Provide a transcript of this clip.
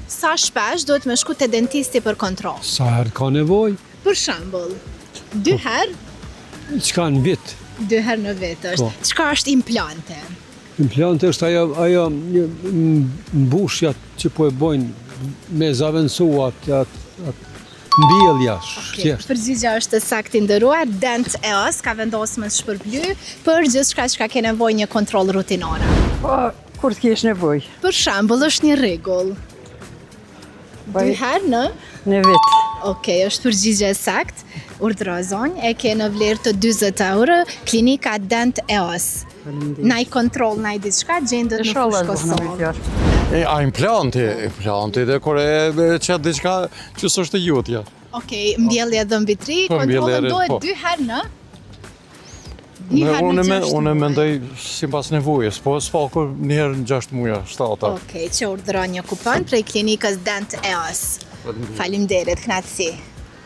Sa shpesh duhet me shku te dentisti për kontroll? Sa herë ka nevojë, Për shembull, 2 herë, çka në vit. 2 herë në vit është. Po. Çka është implante? Implanti është ajo mbushja që po e bojnë me zavendësu atë mbjellja. Përgjigja është saktë nderuar. Dent EOS ka vendosur me shpërbly për gjithçka që ke nevojë një kontroll rutinor. Po, kur të kesh nevojë. Për shembull, është një rregull. 2 herë në vit. Okej, është përgjigje sakt. Urdhëro zonjë, e ke në vlerë të 40 euro, klinika Dent EOS. Na i kontroll, na i diçka gjendet në fushë Kosovë. A implanti dhe kur e çet diçka që s'është jutja. Okej, mbjellje dhëmbitri, Po, kontrollën mbjellje, dohet po. 2 herë në? Një herë në 6 Unë muaj. mendoj sipas nevojës, po s'paku një herë në 6 muaj, 7. Okej, që urdhëron një kupon prej klinikës Dent EOS. Faleminderit, kënaqësi.